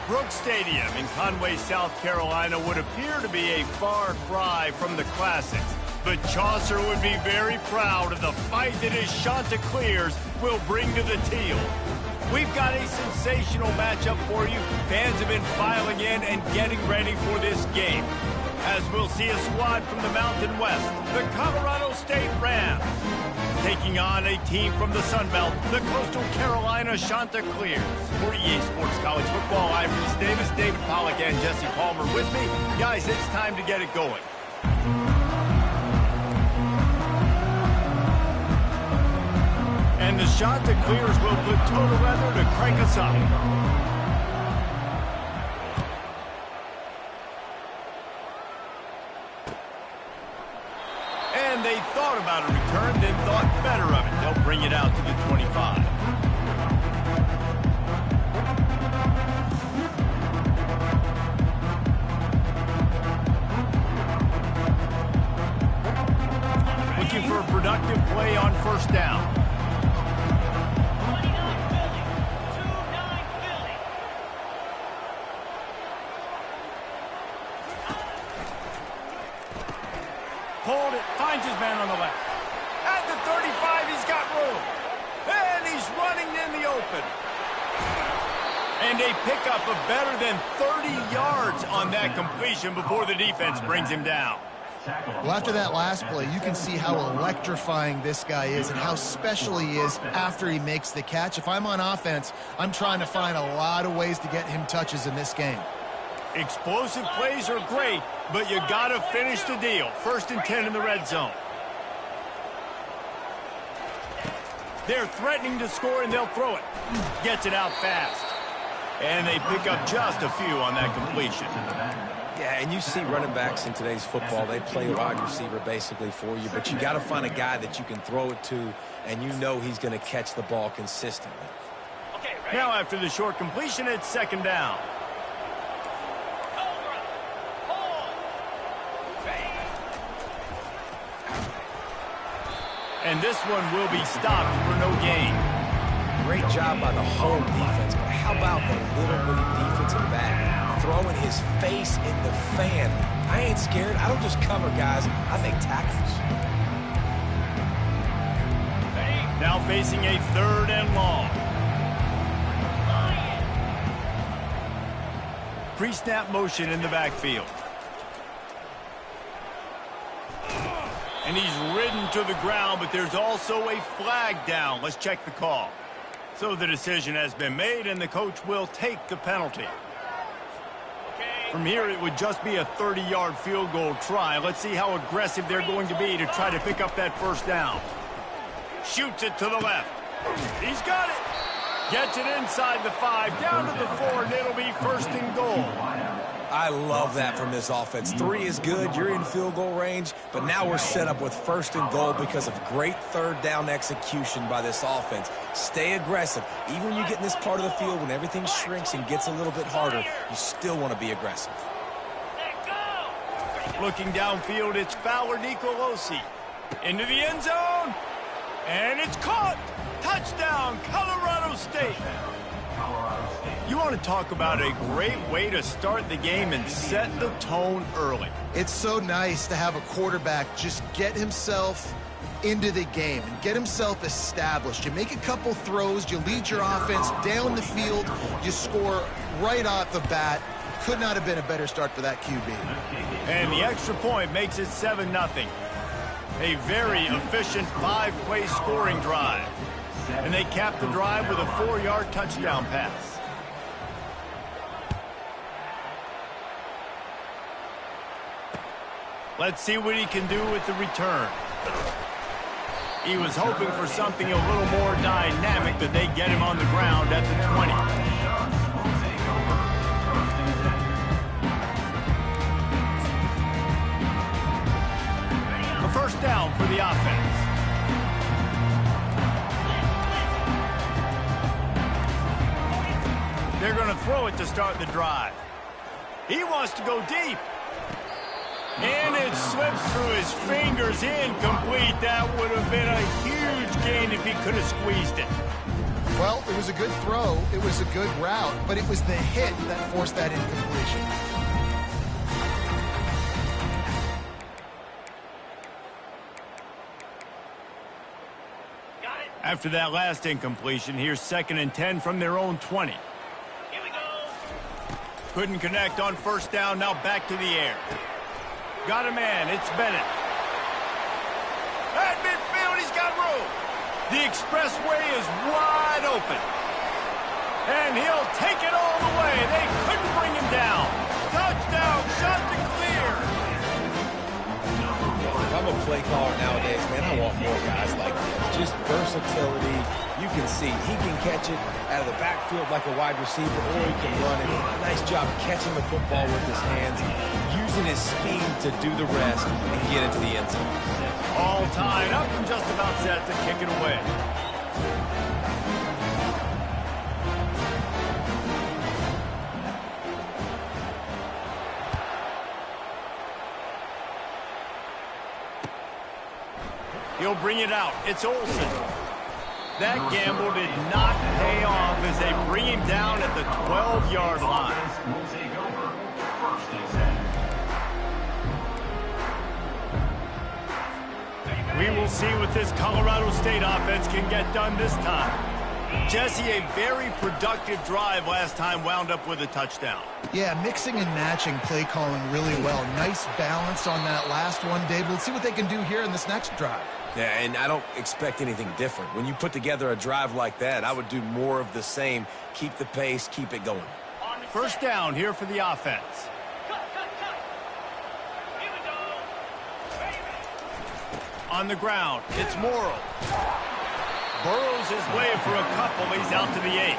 Brooks Stadium in Conway, South Carolina would appear to be a far cry from the classics, but Chaucer would be very proud of the fight that his Chanticleers will bring to the teal. We've got a sensational matchup for you. Fans have been filing in and getting ready for this game, as we'll see a squad from the Mountain West, the Colorado State Rams, taking on a team from the Sun Belt, the Coastal Carolina Chanticleers. For EA Sports College Football, I'm Reese Davis, David Pollack, and Jesse Palmer with me. Guys, it's time to get it going. And the Chanticleers will put total leather to crank us up. And they thought about a return, then thought better of it. They'll bring it out to the 25. Looking for a productive play on first down. Hold it, finds his man on the left. At the 35, he's got room. And he's running in the open. And a pickup of better than 30 yards on that completion before the defense brings him down. Well, after that last play, you can see how electrifying this guy is and how special he is after he makes the catch. If I'm on offense, I'm trying to find a lot of ways to get him touches in this game. Explosive plays are great, but you gotta finish the deal. 1st and 10 in the red zone. They're threatening to score, and they'll throw it. Gets it out fast. And they pick up just a few on that completion. Yeah, and you see running backs in today's football, they play wide receiver basically for you, but you got to find a guy that you can throw it to, and you know he's going to catch the ball consistently. Now after the short completion, it's 2nd down. And this one will be stopped for no gain. Great job by the whole defense, but how about the little bitty defensive back throwing his face in the fan? I ain't scared. I don't just cover guys. I make tackles. Now facing a 3rd and long. Pre-snap motion in the backfield. And he's ridden to the ground, but there's also a flag down. Let's check the call. So the decision has been made, and the coach will take the penalty. From here, it would just be a 30-yard field goal try. Let's see how aggressive they're going to be to try to pick up that 1st down. Shoots it to the left. He's got it. Gets it inside the 5, down to the 4, and it'll be 1st and goal. I love that from this offense. 3 is good. You're in field goal range, but now we're set up with 1st and goal because of great 3rd down execution by this offense. Stay aggressive. Even when you get in this part of the field, when everything shrinks and gets a little bit harder, you still want to be aggressive. Looking downfield, it's Fowler Nicolosi. Into the end zone. And it's caught. Touchdown, Colorado State. You want to talk about a great way to start the game and set the tone early. It's so nice to have a quarterback just get himself into the game and get himself established. You make a couple throws, you lead your offense down the field, you score right off the bat. Could not have been a better start for that QB. And the extra point makes it 7-0. A very efficient 5-play scoring drive. And they cap the drive with a 4-yard touchdown pass. Let's see what he can do with the return. He was hoping for something a little more dynamic, but they get him on the ground at the 20. A 1st down for the offense. They're going to throw it to start the drive. He wants to go deep. And it slips through his fingers, incomplete. That would have been a huge gain if he could have squeezed it. Well, it was a good throw. It was a good route, but it was the hit that forced that incompletion. After that last incompletion, here's 2nd and 10 from their own 20. Here we go. Couldn't connect on 1st down, now back to the air. Got a man, it's Bennett. At midfield, he's got room. The expressway is wide open. And he'll take it all the way. They couldn't bring him down. Touchdown, shot to clear. If I'm a play caller nowadays, man, I want more guys like this. Just versatility. You can see he can catch it out of the backfield like a wide receiver, or he can run it. Nice job catching the football with his hands, using his speed to do the rest and get into the end zone. All tied up and just about set to kick it away. He'll bring it out. It's Olsen. That gamble did not pay off as they bring him down at the 12-yard line. We will see what this Colorado State offense can get done this time. Jesse, a very productive drive last time wound up with a touchdown. Yeah, mixing and matching play calling really well. Nice balance on that last one, Dave. Let's see what they can do here in this next drive. Yeah, and I don't expect anything different. When you put together a drive like that, I would do more of the same. Keep the pace, keep it going. 1st down here for the offense. Here we go. On the ground, it's Morrow. Burrows his way for a couple. He's out to the 8.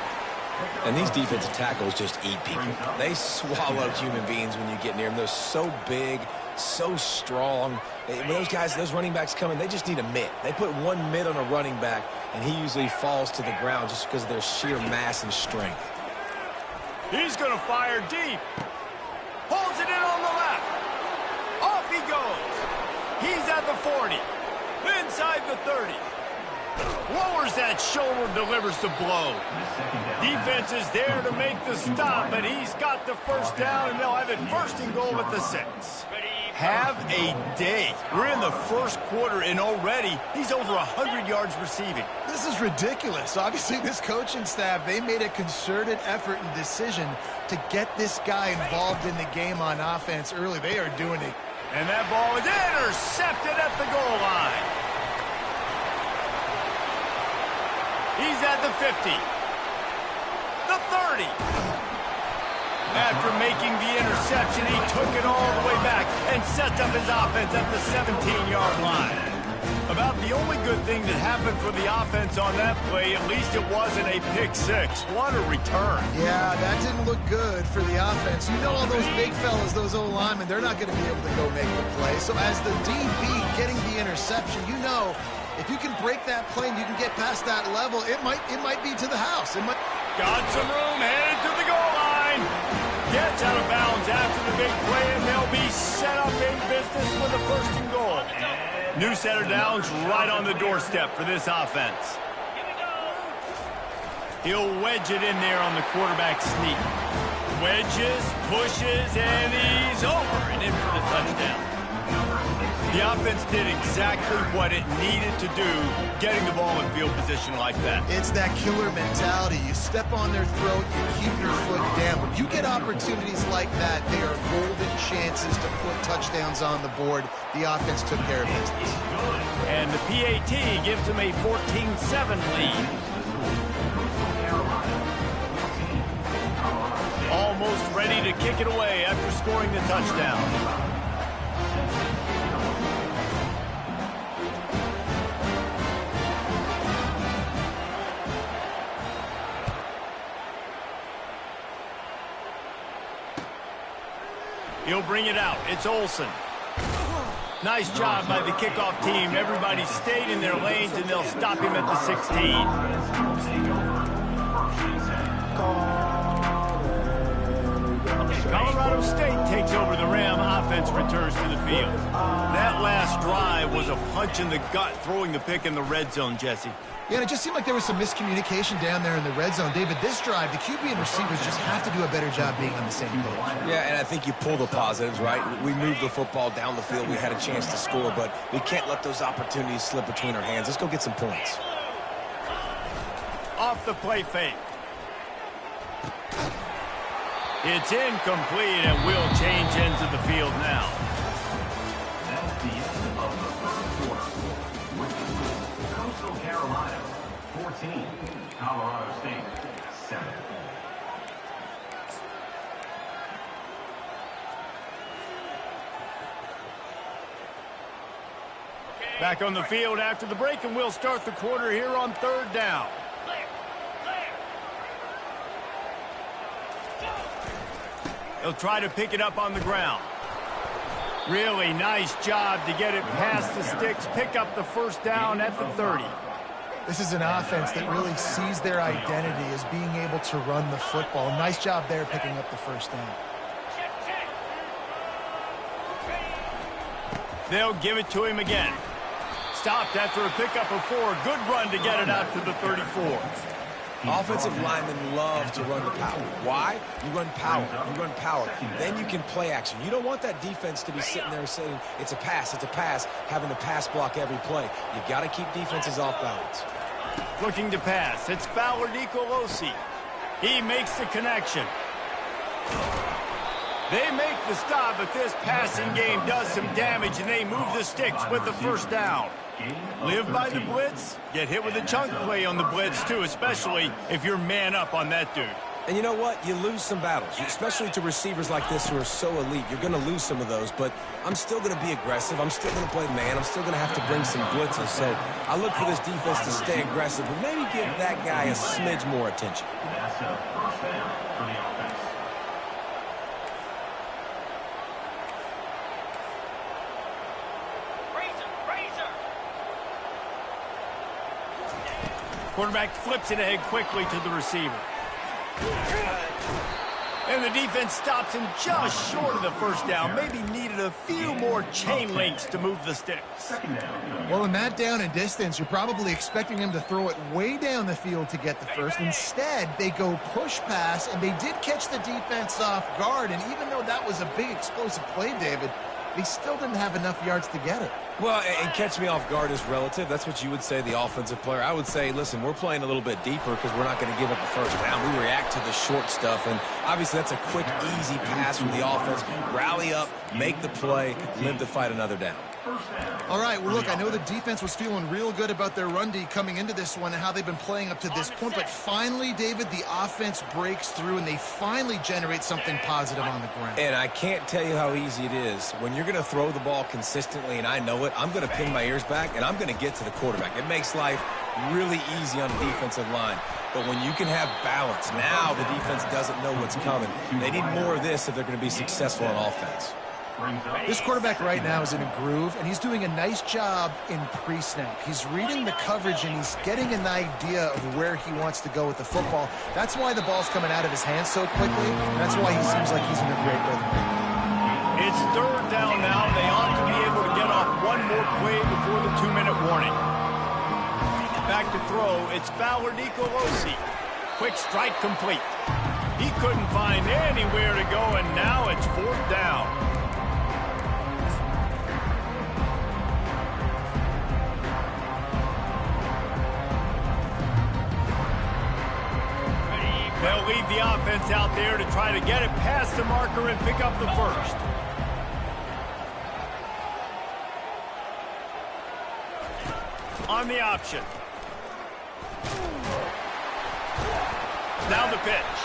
And these defensive tackles just eat people. They swallow human beings when you get near them. They're so big, so strong. When those guys, those running backs come in, they just need a mitt. They put one mitt on a running back, and he usually falls to the ground just because of their sheer mass and strength. He's going to fire deep. Holds it in on the left. Off he goes. He's at the 40. Inside the 30. Lowers that shoulder, delivers the blow. Defense is there to make the stop, but he's got the 1st down, and they'll have it 1st and goal at the 6. Have a day. We're in the 1st quarter, and already he's over 100 yards receiving. This is ridiculous. Obviously, this coaching staff, they made a concerted effort and decision to get this guy involved in the game on offense early. They are doing it. And that ball is intercepted at the goal line. He's at the 50. The 30. After making the interception, he took it all the way back and sets up his offense at the 17-yard line. About the only good thing that happened for the offense on that play, at least it wasn't a pick-6. What a return. Yeah, that didn't look good for the offense. You know all those big fellas, those O-linemen, they're not going to be able to go make the play. So as the DB getting the interception, you know if you can break that play and you can get past that level, it might be to the house. Got some room, headed to the goal line. Gets out of bounds after the big play, and they'll be set up in business with a 1st and goal. New set of downs right on the doorstep for this offense. He'll wedge it in there on the quarterback sneak. Wedges, pushes, and he's over and in for the touchdown. The offense did exactly what it needed to do, getting the ball in field position like that. It's that killer mentality. You step on their throat, you keep your foot down. When you get opportunities like that, they are golden chances to put touchdowns on the board. The offense took care of business. And the PAT gives them a 14-7 lead. Almost ready to kick it away after scoring the touchdown. He'll bring it out. It's Olsen. Nice job by the kickoff team. Everybody stayed in their lanes, and they'll stop him at the 16. Colorado State takes over the rim offense. offense returns to the field. That last drive was a punch in the gut, throwing the pick in the red zone, Jesse. Yeah, and it just seemed like there was some miscommunication down there in the red zone. David, this drive, the QB and receivers just have to do a better job being on the same page. Yeah, and I think you pull the positives, right? We moved the football down the field. We had a chance to score, but we can't let those opportunities slip between our hands. Let's go get some points. Off the play fake. It's incomplete, and we'll change ends of the field now. That's the end of the first quarter. Coastal Carolina, 14. Colorado State, 7. Back on the field after the break, and we'll start the quarter here on third down. He'll try to pick it up on the ground. Really nice job to get it past the sticks, pick up the first down at the 30. This is an offense that really sees their identity as being able to run the football. Nice job there picking up the first down. They'll give it to him again. Stopped after a pickup of 4. Good run to get it out to the 34. Offensive linemen love to run the power. Why? You run power. You run power. Then you can play action. You don't want that defense to be sitting there saying, it's a pass, having to pass block every play. You got to keep defenses off balance. Looking to pass. It's Fowler Nicolosi. He makes the connection. They make the stop, but this passing game does some damage, and they move the sticks with the first down. Live by the blitz, get hit with a chunk play on the blitz, too, especially if you're man up on that dude. And you know what? You lose some battles, especially to receivers like this who are so elite. You're going to lose some of those, but I'm still going to be aggressive. I'm still going to play man. I'm still going to have to bring some blitzes. So I look for this defense to stay aggressive, but maybe give that guy a smidge more attention. That's a first down for the offense. Quarterback flips it ahead quickly to the receiver. And the defense stops him just short of the first down. Maybe needed a few more chain links to move the sticks. Well, in that down and distance, you're probably expecting him to throw it way down the field to get the first. Instead, they go push pass, and they did catch the defense off guard. And even though that was a big explosive play, David, they still didn't have enough yards to get it. Well, and catch me off guard is relative. That's what you would say, the offensive player. I would say, listen, we're playing a little bit deeper because we're not going to give up the first down. We react to the short stuff, and obviously that's a quick, easy pass from the offense. Rally up, make the play, live to fight another down. All right, well, look, I know the defense was feeling real good about their run D coming into this one and how they've been playing up to this point, but finally, David, the offense breaks through and they finally generate something positive on the ground. And I can't tell you how easy it is. When you're going to throw the ball consistently, and I know it, I'm going to pin my ears back, and I'm going to get to the quarterback. It makes life really easy on the defensive line. But when you can have balance, now the defense doesn't know what's coming. They need more of this if they're going to be successful on offense. This quarterback right now is in a groove, and he's doing a nice job in pre-snap. He's reading the coverage, and he's getting an idea of where he wants to go with the football. That's why the ball's coming out of his hands so quickly, and that's why he seems like he's in a great rhythm. It's third down now. They ought to be able to get off one more play before the 2-minute warning. Back to throw. It's Fowler Nicolosi. Quick strike complete. He couldn't find anywhere to go, and now it's fourth down. They'll leave the offense out there to try to get it past the marker and pick up the first. On the option. Now the pitch.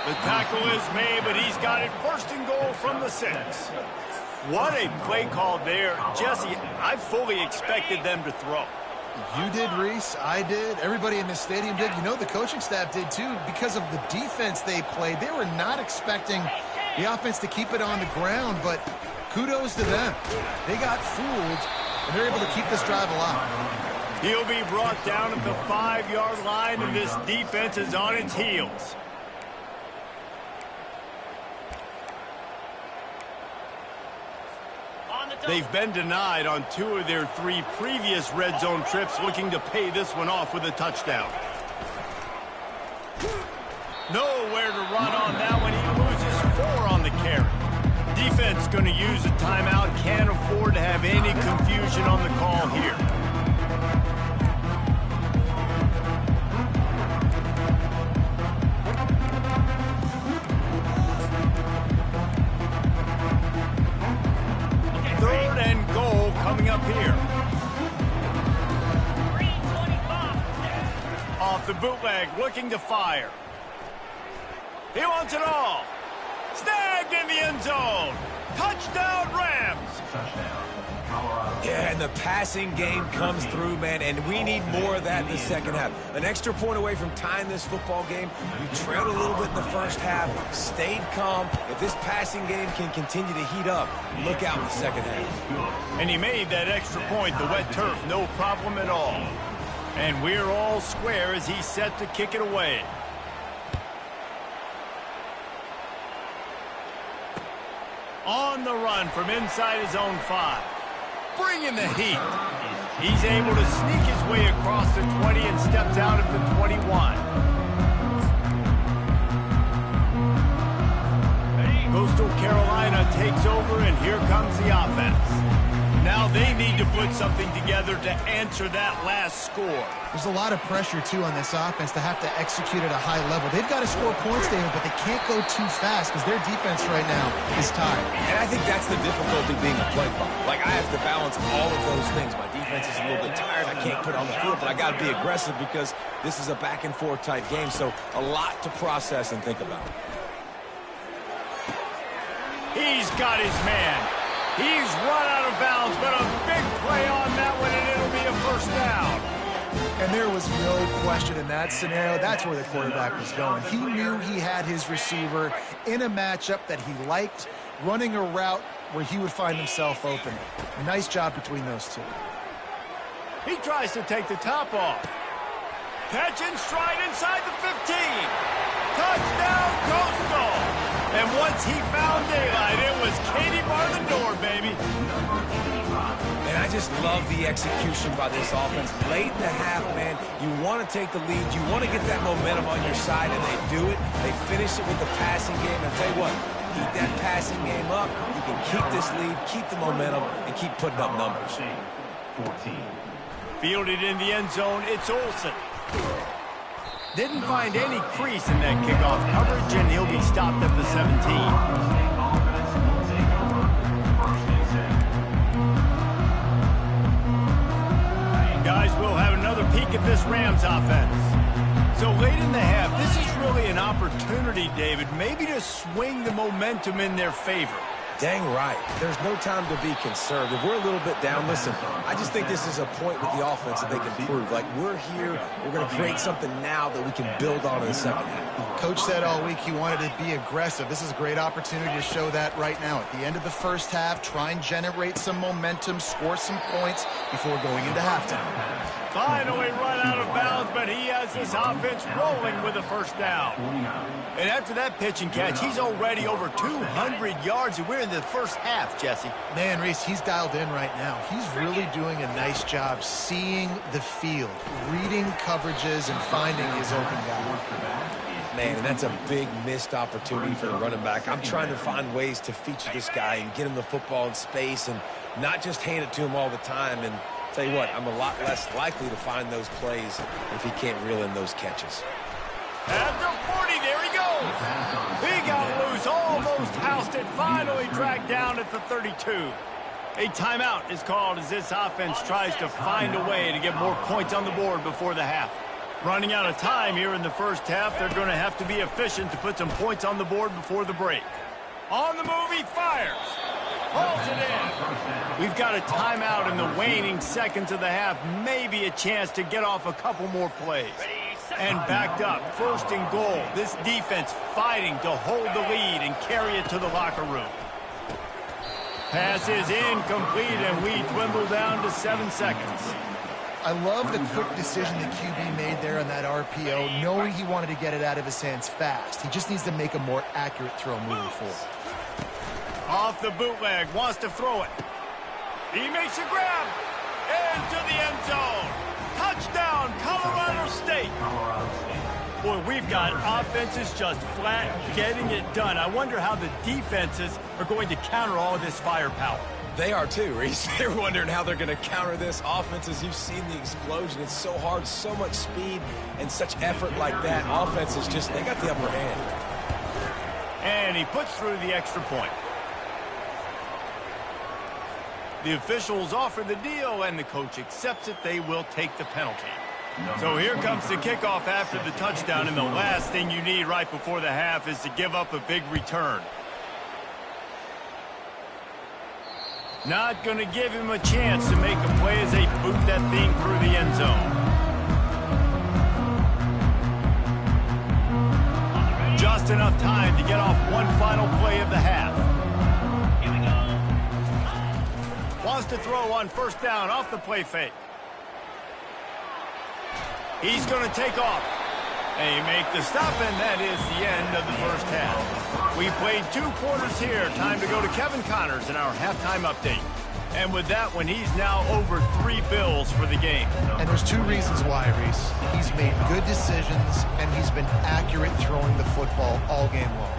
The tackle is made, but he's got it first and goal from the 6. What a play call there. Jesse, I fully expected them to throw. You did, Reese. I did. Everybody in this stadium did. You know, the coaching staff did, too. Because of the defense they played, they were not expecting the offense to keep it on the ground, but kudos to them. They got fooled, and they're able to keep this drive alive. He'll be brought down at the 5-yard line, and this defense is on its heels. They've been denied on 2 of their 3 previous red zone trips, looking to pay this one off with a touchdown. Nowhere to run on that one. He loses 4 on the carry. Defense going to use a timeout. Can't afford to have any confusion on the call here. Third and goal coming up here. Off the bootleg, looking to fire. He wants it all. Snagged in the end zone. Touchdown, Rams. Touchdown, Colorado. Yeah, and the passing game comes through, man, and we need more of that in the second half. An extra point away from tying this football game. We trailed a little bit in the first half, stayed calm. If this passing game can continue to heat up, look out in the second half. And he made that extra point, the wet turf, no problem at all. And we're all square as he's set to kick it away. On the run from inside his own 5. Bringing the heat. He's able to sneak his way across the 20 and steps out at the 21. Coastal Carolina takes over, and here comes the offense. Now they need to put something together to answer that last score. There's a lot of pressure, too, on this offense to have to execute at a high level. They've got to score points, David, but they can't go too fast because their defense right now is tired. And I think that's the difficulty being a play caller. Like, I have to balance all of those things. My defense is a little bit tired. I can't put on the field, but I got to be aggressive because this is a back-and-forth type game, so a lot to process and think about. He's got his man. He's run out of bounds, but a big play on that one, and it'll be a first down. And there was no question in that scenario. That's where the quarterback was going. He knew he had his receiver in a matchup that he liked, running a route where he would find himself open. Nice job between those two. He tries to take the top off. Catch and stride inside the 15. Touchdown, Coastal. And once he found daylight, it was Katie bar the door, baby. And I just love the execution by this offense. Late in the half, man, you want to take the lead. You want to get that momentum on your side, and they do it. They finish it with the passing game. And I'll tell you what, keep that passing game up. You can keep this lead, keep the momentum, and keep putting up numbers. 14. Fielded in the end zone, it's Olsen. Didn't find any crease in that kickoff coverage, and he'll be stopped at the 17. Guys, we'll have another peek at this Rams offense. So late in the half, this is really an opportunity, David, maybe to swing the momentum in their favor. Dang right. There's no time to be conservative. We're a little bit down. Listen, I just think this is a point with the offense that they can prove. Like, we're here. We're going to create something now that we can build on in the second half. Coach said all week he wanted to be aggressive. This is a great opportunity to show that right now. At the end of the first half, try and generate some momentum, score some points before going into halftime. Finally run out of bounds, but he has this offense rolling with a first down. And after that pitch and catch, he's already over 200 yards, and we're in the first half, Jesse. Man, Reese, he's dialed in right now. He's really doing a nice job seeing the field, reading coverages, and finding his open guy. Man, and that's a big missed opportunity for the running back. I'm trying to find ways to feature this guy and get him the football in space and not just hand it to him all the time. And tell you what, I'm a lot less likely to find those plays if he can't reel in those catches. At the 40, there he goes. He got loose, almost housed it, finally dragged down at the 32. A timeout is called as this offense tries to find a way to get more points on the board before the half. Running out of time here in the first half, they're going to have to be efficient to put some points on the board before the break. On the move, he fires. Hauls it in. We've got a timeout in the waning seconds of the half. Maybe a chance to get off a couple more plays. And backed up, first and goal. This defense fighting to hold the lead and carry it to the locker room. Pass is incomplete, and we dwindle down to 7 seconds. I love the quick decision the QB made there on that RPO, knowing he wanted to get it out of his hands fast. He just needs to make a more accurate throw moving forward. Off the bootleg, wants to throw it. He makes a grab into the end zone. Touchdown, Colorado State. Colorado State. Boy, we've got offenses just flat getting it done. I wonder how the defenses are going to counter all of this firepower. They are too, Reese. They're wondering how they're going to counter this offense. As you've seen the explosion, it's so hard, so much speed, and such effort like that. Offense is just, they got the upper hand. And he puts through the extra point. The officials offer the deal, and the coach accepts it. They will take the penalty. So here comes the kickoff after the touchdown, and the last thing you need right before the half is to give up a big return. Not going to give him a chance to make a play as they boot that thing through the end zone. Just enough time to get off one final play of the half. Here we go. Wants to throw on first down off the play fake. He's going to take off. They make the stop, and that is the end of the first half. We played 2 quarters here. Time to go to Kevin Connors in our halftime update. And with that one, he's now over 3 bills for the game. And there's 2 reasons why, Reese. He's made good decisions, and he's been accurate throwing the football all game long.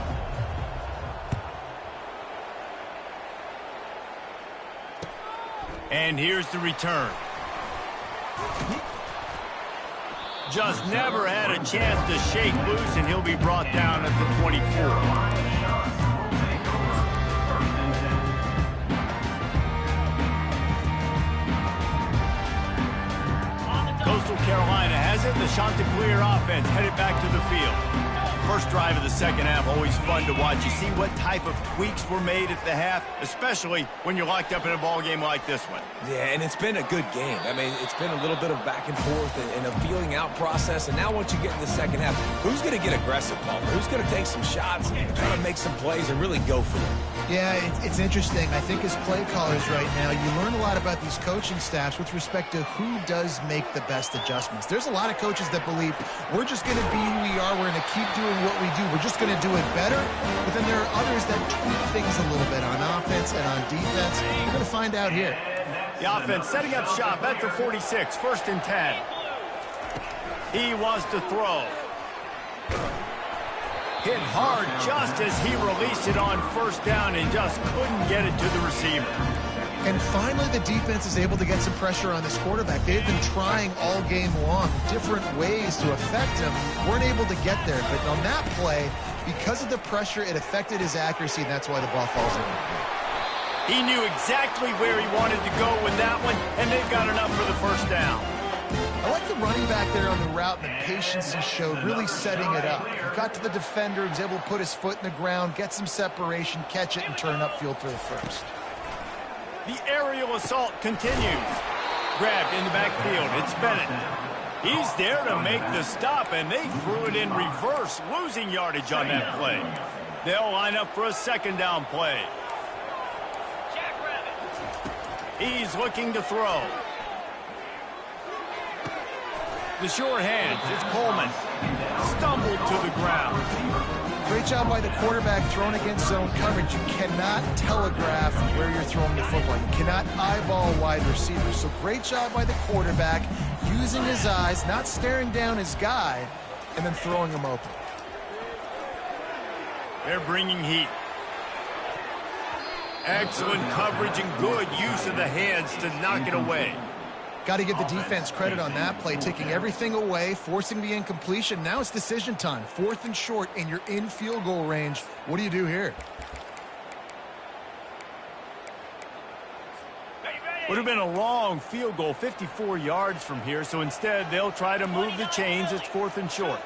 And here's the return. Just never had a chance to shake loose, and he'll be brought down at the 24. Coastal Carolina has it. The Chanticleer offense headed back to the field. First drive of the second half, always fun to watch. You see what type of tweaks were made at the half, especially when you're locked up in a ball game like this one. Yeah, and it's been a good game. I mean, it's been a little bit of back and forth and a feeling out process. And now once you get in the second half, who's going to get aggressive, Palmer? Who's going to take some shots and try to make some plays and really go for it? Yeah, it's interesting. I think as play callers right now, you learn a lot about these coaching staffs with respect to who does make the best adjustments. There's a lot of coaches that believe we're just going to be who we are. We're going to keep doing what we do. We're just going to do it better. But then there are others that tweak things a little bit on offense and on defense. We're going to find out here. The offense setting up shop at the 46, 1st and 10. He wants to throw. Hit hard just as he released it on first down and just couldn't get it to the receiver. And finally, the defense is able to get some pressure on this quarterback. They've been trying all game long different ways to affect him. Weren't able to get there. But on that play, because of the pressure, it affected his accuracy, and that's why the ball falls in. He knew exactly where he wanted to go with that one, and they've got enough for the first down. I like the running back there on the route and the patience he showed, really setting it up. He got to the defender, he was able to put his foot in the ground, get some separation, catch it, and turn upfield for the first. The aerial assault continues. Grabbed in the backfield. It's Bennett. He's there to make the stop, and they threw it in reverse, losing yardage on that play. They'll line up for a second down play. He's looking to throw. The short hands, it's Coleman. Stumbled to the ground. Great job by the quarterback throwing against zone coverage. You cannot telegraph where you're throwing the football. You cannot eyeball wide receivers. So great job by the quarterback using his eyes, not staring down his guy, and then throwing him open. They're bringing heat. Excellent coverage and good use of the hands to knock it away. Got to give the defense credit on that play, taking everything away, forcing the incompletion. Now it's decision time. 4th and short, and you're in field goal range. What do you do here? Would have been a long field goal, 54 yards from here, so instead they'll try to move the chains. It's 4th and short.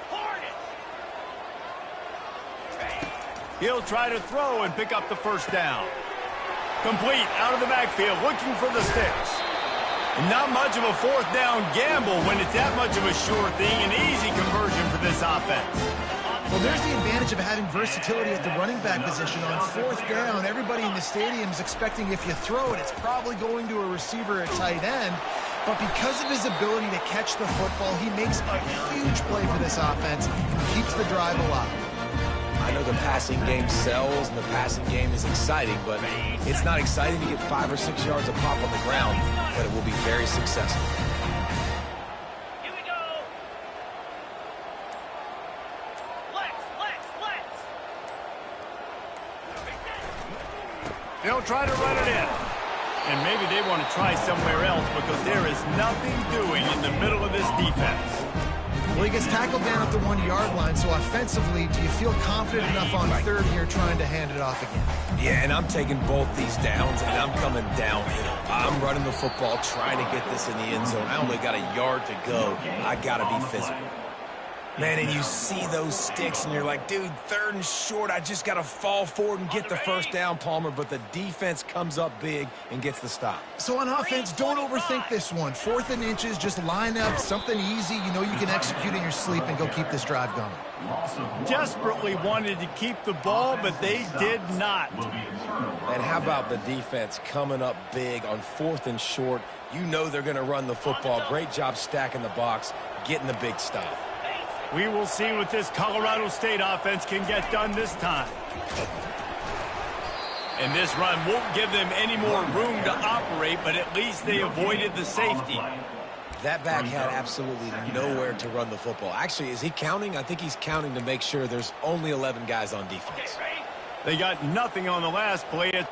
He'll try to throw and pick up the first down. Complete out of the backfield, looking for the sticks. Not much of a 4th down gamble when it's that much of a sure thing. An easy conversion for this offense. Well, there's the advantage of having versatility at the running back position. On 4th down, everybody in the stadium is expecting if you throw it, it's probably going to a receiver or tight end. But because of his ability to catch the football, he makes a huge play for this offense and keeps the drive alive. I know the passing game sells and the passing game is exciting, but it's not exciting to get 5 or 6 yards of pop on the ground, but it will be very successful. Here we go. Flex. They'll try to run it in. And maybe they want to try somewhere else because there is nothing doing in the middle of this defense. Well, he gets tackled down at the 1-yard line, so offensively, do you feel confident enough on third here trying to hand it off again? Yeah, and I'm taking both these downs, and I'm coming downhill. I'm running the football, trying to get this in the end zone. I only got a yard to go. I got to be physical. Man, and you see those sticks, and you're like, dude, 3rd and short, I just got to fall forward and get the first down, Palmer, but the defense comes up big and gets the stop. So on offense, don't overthink this one. 4th and inches, just line up something easy you know you can execute in your sleep and go keep this drive going. Desperately wanted to keep the ball, but they did not. And how about the defense coming up big on 4th and short? You know they're going to run the football. Great job stacking the box, getting the big stop. We will see what this Colorado State offense can get done this time. And this run won't give them any more room to operate, but at least they avoided the safety. That back had absolutely nowhere to run the football. Actually, is he counting? I think he's counting to make sure there's only 11 guys on defense. They got nothing on the last play.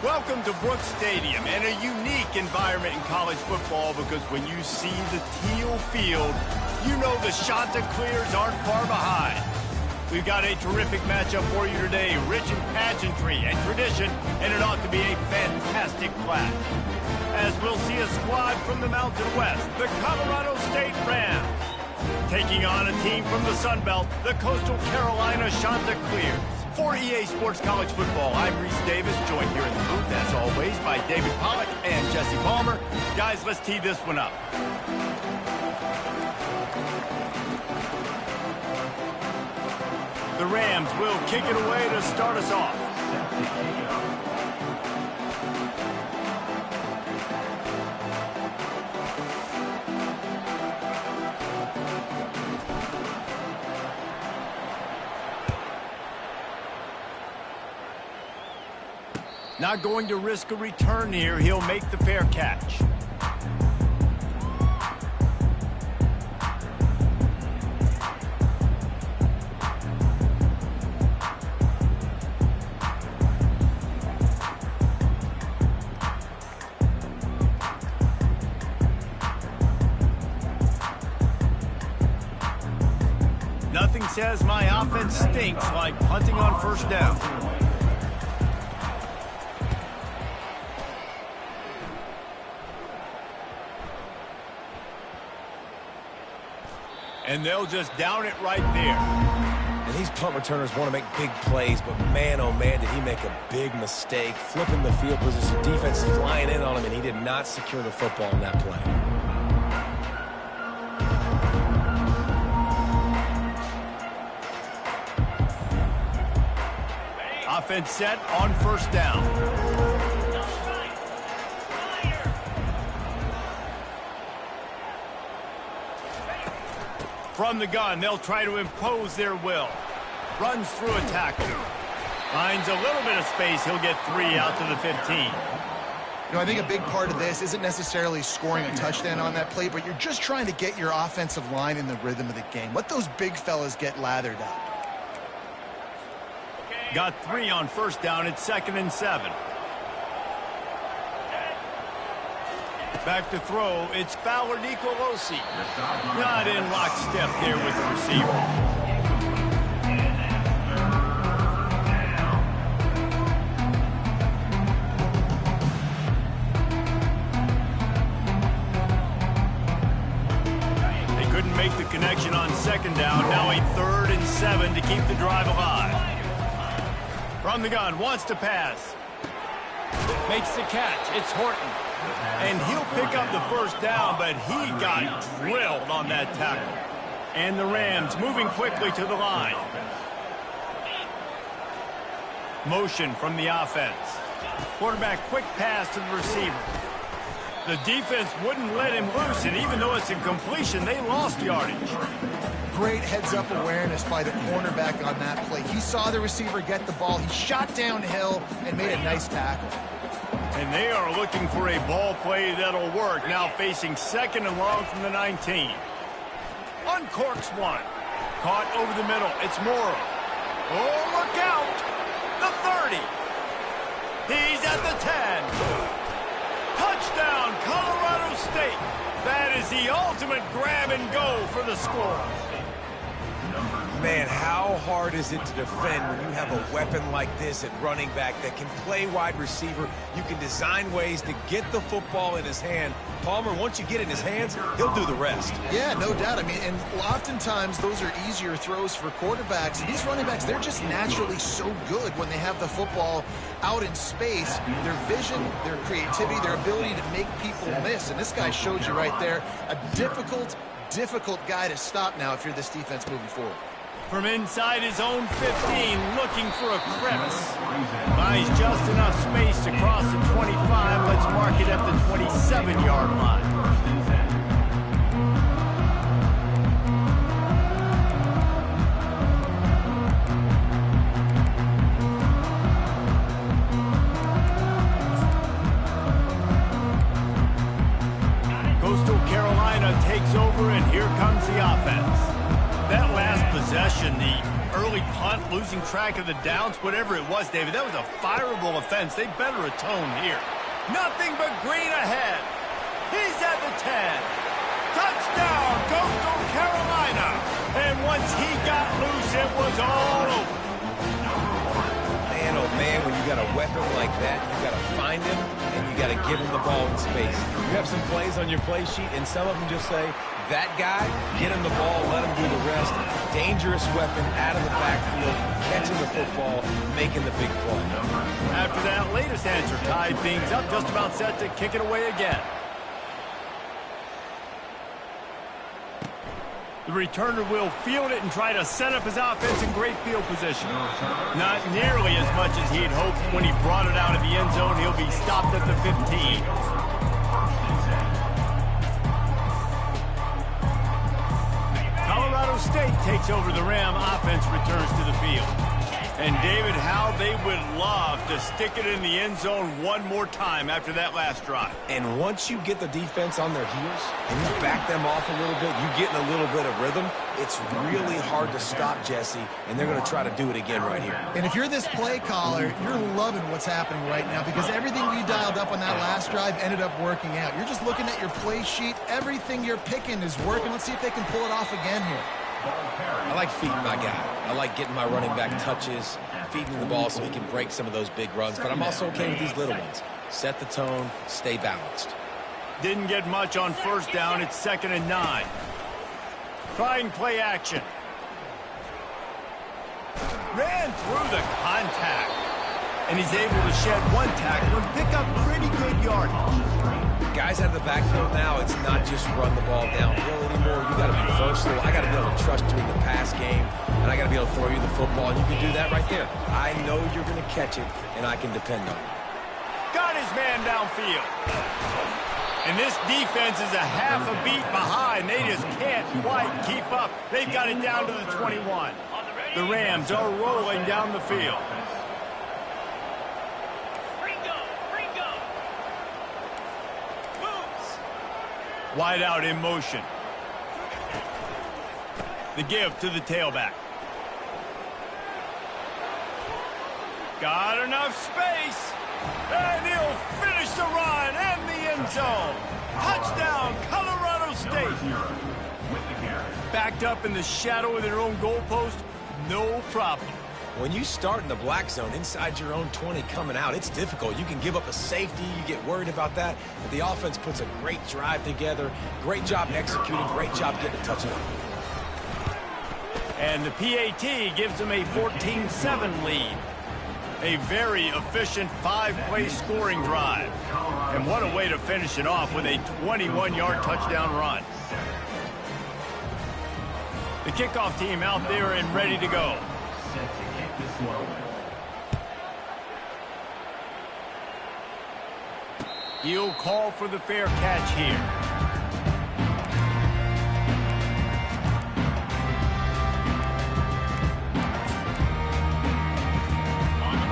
Welcome to Brooks Stadium, and a unique environment in college football because when you see the teal field, you know the Chanticleers aren't far behind. We've got a terrific matchup for you today, rich in pageantry and tradition, and it ought to be a fantastic clash. As we'll see a squad from the Mountain West, the Colorado State Rams, taking on a team from the Sun Belt, the Coastal Carolina Chanticleers. For EA Sports College Football, I'm Reese Davis, joined here in the booth, as always, by David Pollack and Jesse Palmer. Guys, let's tee this one up. The Rams will kick it away to start us off. Not going to risk a return here. He'll make the fair catch. says my offense stinks like punting on first down. And they'll just down it right there. And these punt returners want to make big plays, but man, oh man, did he make a big mistake. Flipping the field position, defense flying in on him, and he did not secure the football in that play. Offense set on first down. From the gun, they'll try to impose their will. Runs through a tackle. Finds a little bit of space. He'll get 3 out to the 15. You know, I think a big part of this isn't necessarily scoring a touchdown on that play, but you're just trying to get your offensive line in the rhythm of the game. Let those big fellas get lathered up. Got 3 on first down. It's 2nd and 7. Back to throw. It's Fowler Nicolosi. Not in lockstep there with the receiver. They couldn't make the connection on 2nd down. Now a 3rd and 7 to keep the drive alive. From the gun, wants to pass. Makes the catch. It's Horton. And he'll pick up the first down, but he got drilled on that tackle. And the Rams moving quickly to the line. Motion from the offense. Quarterback quick pass to the receiver. The defense wouldn't let him loose, and even though it's a completion, they lost yardage. Great heads-up awareness by the cornerback on that play. He saw the receiver get the ball. He shot downhill and made a nice tackle. And they are looking for a ball play that'll work. Now facing 2nd and long from the 19. Uncorks one. Caught over the middle. It's Morrow. Oh, look out. The 30. He's at the 10. Touchdown, Colorado State. That is the ultimate grab and go for the score. Man, how hard is it to defend when you have a weapon like this at running back that can play wide receiver? You can design ways to get the football in his hand. Palmer, once you get it in his hands, he'll do the rest. Yeah, no doubt. I mean, and oftentimes those are easier throws for quarterbacks. And these running backs, they're just naturally so good when they have the football out in space. Their vision, their creativity, their ability to make people miss. And this guy showed you right there a difficult guy to stop now if you're this defense moving forward. From inside his own 15, looking for a crevice. Buys just enough space to cross the 25. Let's mark it at the 27-yard line. Coastal Carolina takes over, and here comes the offense. That last possession, the early punt, losing track of the downs, whatever it was, David, that was a fireable offense. They better atone here. Nothing but green ahead. He's at the 10. Touchdown, Coastal Carolina. And once he got loose, it was all over. Man, oh man, when you got a weapon like that, you got to find him and you got to give him the ball in space. You have some plays on your play sheet, and some of them just say, that guy, get him the ball, let him do the rest. Dangerous weapon out of the backfield, catching the football, making the big play. After that latest answer tied things up, just about set to kick it away again. The returner will field it and try to set up his offense in great field position. Not nearly as much as he'd hoped when he brought it out of the end zone. He'll be stopped at the 15. Colorado State takes over the Ram. Offense returns to the field. And, David, how they would love to stick it in the end zone one more time after that last drive. And once you get the defense on their heels and you back them off a little bit, you get in a little bit of rhythm, it's really hard to stop Jesse, and they're going to try to do it again right here. And if you're this play caller, you're loving what's happening right now because everything we dialed up on that last drive ended up working out. You're just looking at your play sheet. Everything you're picking is working. Let's see if they can pull it off again here. I like feeding my guy. I like getting my running back touches, feeding him the ball so he can break some of those big runs. But I'm also okay with these little ones. Set the tone, stay balanced. Didn't get much on first down. It's 2nd and 9. Trying play action. Ran through the contact. And he's able to shed one tackle and pick up pretty good yardage. Guys out of the backfield now, it's not just run the ball downhill anymore. You got to be versatile. I got to be able to trust you in the pass game, and I got to be able to throw you the football, and you can do that right there. I know you're going to catch it, and I can depend on you. Got his man downfield. And this defense is a half a beat behind. They just can't quite keep up. They've got it down to the 21. The Rams are rolling down the field. Wide out in motion. The give to the tailback. Got enough space. And he'll finish the run and the end zone. Touchdown, Colorado State. Backed up in the shadow of their own goalpost, no problem. When you start in the black zone inside your own 20 coming out, it's difficult. You can give up a safety. You get worried about that. But the offense puts a great drive together. Great job executing. Great job getting a touchdown. And the PAT gives them a 14-7 lead. A very efficient 5-play scoring drive. And what a way to finish it off with a 21-yard touchdown run. The kickoff team out there and ready to go. He'll call for the fair catch here.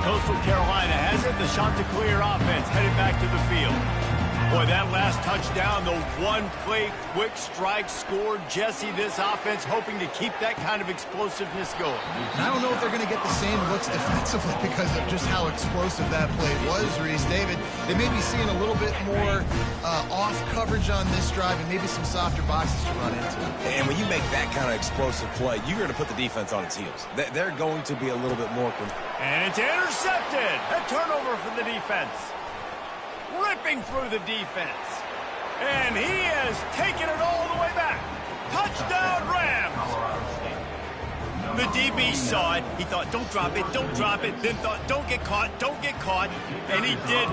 Coastal Carolina has it. The Chanticleer offense headed back to the field. Boy, that last touchdown, the one-play quick strike scored. Jesse, this offense hoping to keep that kind of explosiveness going. And I don't know if they're going to get the same looks defensively because of just how explosive that play was, Reese. David, they may be seeing a little bit more off coverage on this drive and maybe some softer boxes to run into. And when you make that kind of explosive play, you're going to put the defense on its heels. They're going to be a little bit more... And it's intercepted. A turnover for the defense. Ripping through the defense. And he has taken it all the way back. Touchdown, Rams. The DB saw it. He thought, don't drop it, don't drop it. Then thought, don't get caught, don't get caught. And he did